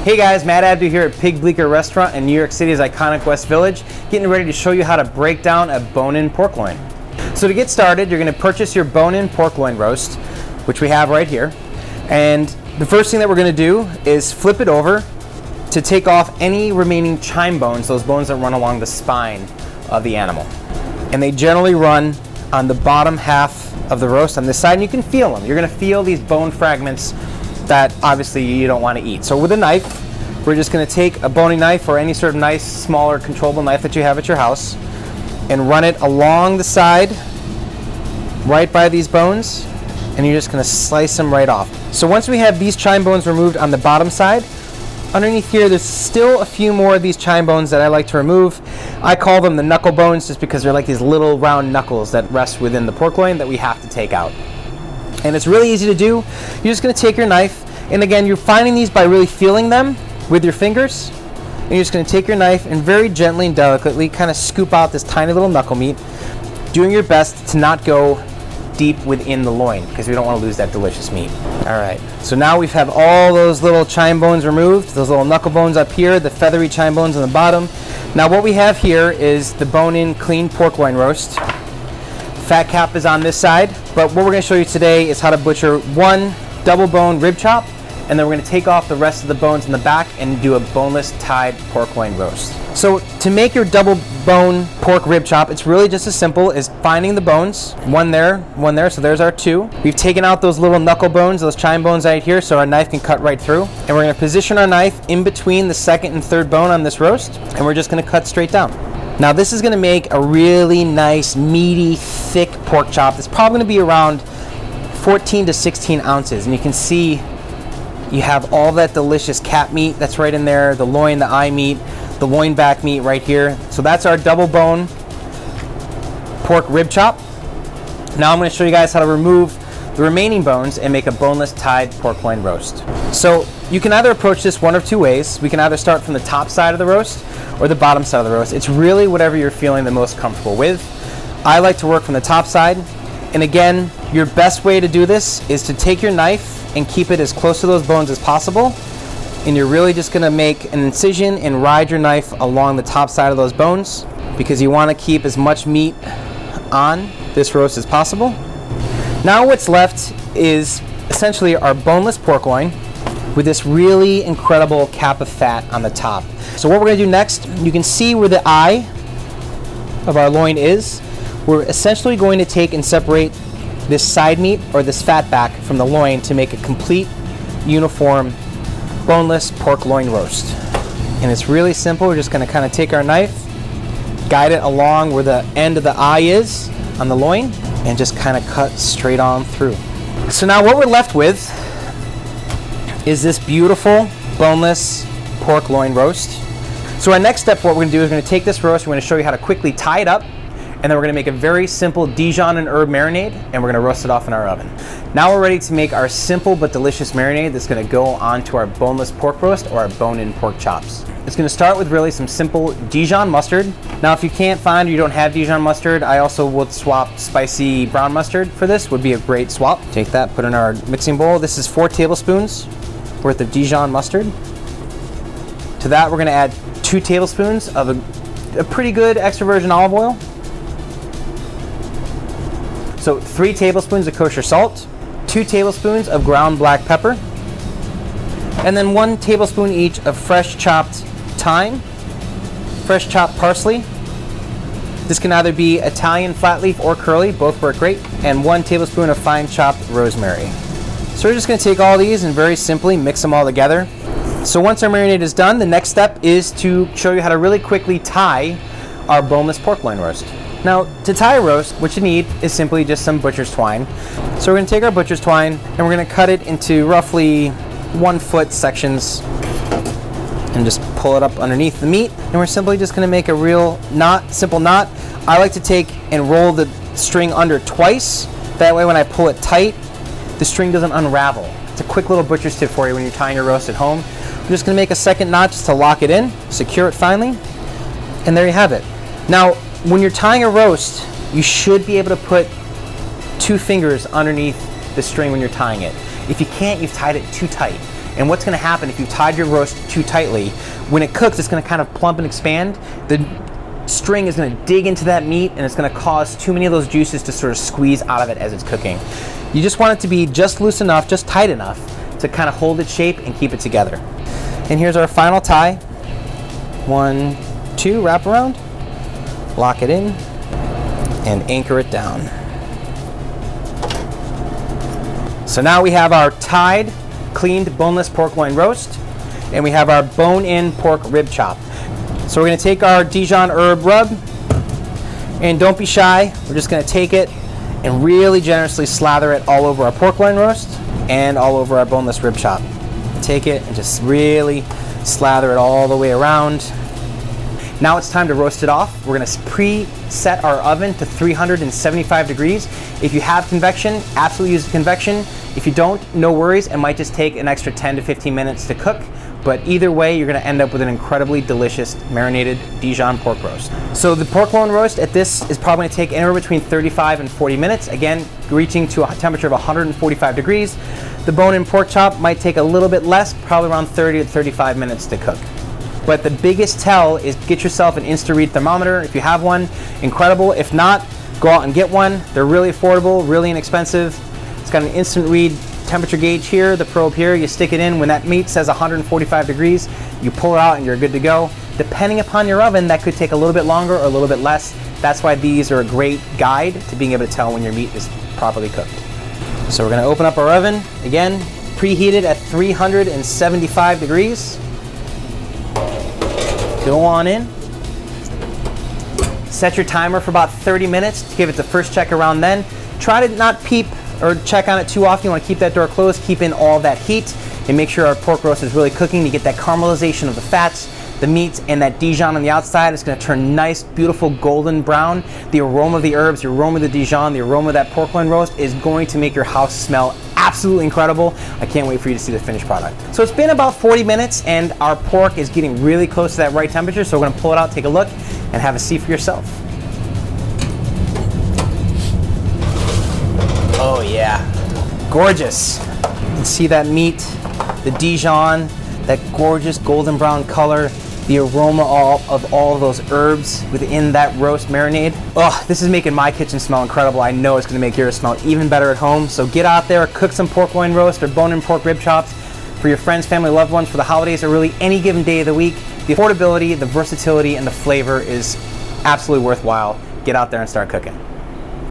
Hey guys, Matt Abdu here at Pig Bleecker Restaurant in New York City's iconic West Village, getting ready to show you how to break down a bone-in pork loin. So to get started, you're going to purchase your bone-in pork loin roast, which we have right here. And the first thing that we're going to do is flip it over to take off any remaining chine bones, those bones that run along the spine of the animal. And they generally run on the bottom half of the roast on this side, and you can feel them. You're going to feel these bone fragments that obviously you don't want to eat. So with a knife, we're just going to take a boning knife or any sort of nice, smaller, controllable knife that you have at your house and run it along the side, right by these bones, and you're just going to slice them right off. So once we have these chine bones removed on the bottom side, underneath here there's still a few more of these chine bones that I like to remove. I call them the knuckle bones just because they're like these little round knuckles that rest within the pork loin that we have to take out. And it's really easy to do. You're just going to take your knife, and again, you're finding these by really feeling them with your fingers. And you're just going to take your knife and very gently and delicately kind of scoop out this tiny little knuckle meat, doing your best to not go deep within the loin because we don't want to lose that delicious meat. All right, so now we have all those little chine bones removed, those little knuckle bones up here, the feathery chine bones on the bottom. Now what we have here is the bone-in clean pork loin roast. Fat cap is on this side, but what we're going to show you today is how to butcher one double bone rib chop, and then we're going to take off the rest of the bones in the back and do a boneless tied pork loin roast. So to make your double bone pork rib chop, it's really just as simple as finding the bones, one there, so there's our two. We've taken out those little knuckle bones, those chine bones right here, so our knife can cut right through. And we're going to position our knife in between the second and third bone on this roast, and we're just going to cut straight down. Now this is going to make a really nice, meaty, thick pork chop. It's probably going to be around 14 to 16 ounces, and you can see you have all that delicious cap meat that's right in there, the loin, the eye meat, the loin back meat right here. So that's our double bone pork rib chop. Now I'm going to show you guys how to remove the remaining bones and make a boneless tied pork loin roast. So you can either approach this one of two ways. We can either start from the top side of the roast or the bottom side of the roast. It's really whatever you're feeling the most comfortable with. I like to work from the top side. And again, your best way to do this is to take your knife and keep it as close to those bones as possible. And you're really just going to make an incision and ride your knife along the top side of those bones because you want to keep as much meat on this roast as possible. Now what's left is essentially our boneless pork loin with this really incredible cap of fat on the top. So what we're going to do next, you can see where the eye of our loin is. We're essentially going to take and separate this side meat or this fat back from the loin to make a complete, uniform, boneless pork loin roast. And it's really simple. We're just going to kind of take our knife, guide it along where the end of the eye is on the loin, and just kind of cut straight on through. So now what we're left with is this beautiful boneless pork loin roast. So our next step, what we're going to do is we're going to take this roast, we're going to show you how to quickly tie it up, and then we're going to make a very simple Dijon and herb marinade, and we're going to roast it off in our oven. Now we're ready to make our simple but delicious marinade that's going to go onto our boneless pork roast or our bone-in pork chops. It's going to start with really some simple Dijon mustard. Now if you can't find or you don't have Dijon mustard, I also would swap spicy brown mustard for this, would be a great swap. Take that, put in our mixing bowl. This is 4 tablespoons worth of Dijon mustard. To that we're going to add 2 tablespoons of a pretty good extra virgin olive oil. So 3 tablespoons of kosher salt, 2 tablespoons of ground black pepper, and then 1 tablespoon each of fresh chopped thyme, fresh chopped parsley. This can either be Italian flat leaf or curly, both work great, and 1 tablespoon of fine chopped rosemary. So we're just going to take all these and very simply mix them all together. So once our marinade is done, the next step is to show you how to really quickly tie our boneless pork loin roast. Now, to tie a roast, what you need is simply just some butcher's twine. So we're going to take our butcher's twine and we're going to cut it into roughly 1-foot sections and just pull it up underneath the meat. And we're simply just going to make a real simple knot. I like to take and roll the string under twice. That way when I pull it tight, the string doesn't unravel. It's a quick little butcher's tip for you when you're tying your roast at home. I'm just going to make a second knot just to lock it in, secure it finally, and there you have it. Now, when you're tying a roast, you should be able to put 2 fingers underneath the string when you're tying it. If you can't, you've tied it too tight. And what's gonna happen if you tied your roast too tightly, when it cooks, it's gonna kind of plump and expand. The string is gonna dig into that meat and it's gonna cause too many of those juices to sort of squeeze out of it as it's cooking. You just want it to be just loose enough, just tight enough to kind of hold its shape and keep it together. And here's our final tie. 1, 2, wrap around, lock it in, and anchor it down. So now we have our tied, cleaned, boneless pork loin roast, and we have our bone-in pork rib chop. So we're gonna take our Dijon herb rub, and don't be shy, we're just gonna take it and really generously slather it all over our pork loin roast and all over our boneless rib chop. Take it and just really slather it all the way around. Now it's time to roast it off. We're gonna preset our oven to 375 degrees. If you have convection, absolutely use convection. If you don't, no worries. It might just take an extra 10 to 15 minutes to cook. But either way, you're gonna end up with an incredibly delicious marinated Dijon pork roast. So the pork loin roast at this is probably gonna take anywhere between 35 and 40 minutes. Again, reaching to a temperature of 145 degrees. The bone-in pork chop might take a little bit less, probably around 30 to 35 minutes to cook. But the biggest tell is get yourself an Insta-Read thermometer. If you have one, incredible. If not, go out and get one. They're really affordable, really inexpensive. It's got an instant read temperature gauge here, the probe here. You stick it in. When that meat says 145 degrees, you pull it out and you're good to go. Depending upon your oven, that could take a little bit longer or a little bit less. That's why these are a great guide to being able to tell when your meat is properly cooked. So we're gonna open up our oven. Again, preheated at 375 degrees. Go on in. Set your timer for about 30 minutes to give it the first check around then. Try to not peep or check on it too often. You want to keep that door closed, keep in all that heat, and make sure our pork roast is really cooking to get that caramelization of the fats, the meat, and that Dijon on the outside. It's going to turn nice, beautiful golden brown. The aroma of the herbs, the aroma of the Dijon, the aroma of that pork loin roast is going to make your house smell absolutely incredible. I can't wait for you to see the finished product. So it's been about 40 minutes and our pork is getting really close to that right temperature. So we're gonna pull it out, take a look, and have a see for yourself. Oh yeah, gorgeous. You can see that meat, the Dijon, that gorgeous golden brown color, the aroma of all of those herbs within that roast marinade. Oh, this is making my kitchen smell incredible. I know it's gonna make yours smell even better at home. So get out there, cook some pork loin roast or bone-in pork rib chops for your friends, family, loved ones for the holidays or really any given day of the week. The affordability, the versatility, and the flavor is absolutely worthwhile. Get out there and start cooking.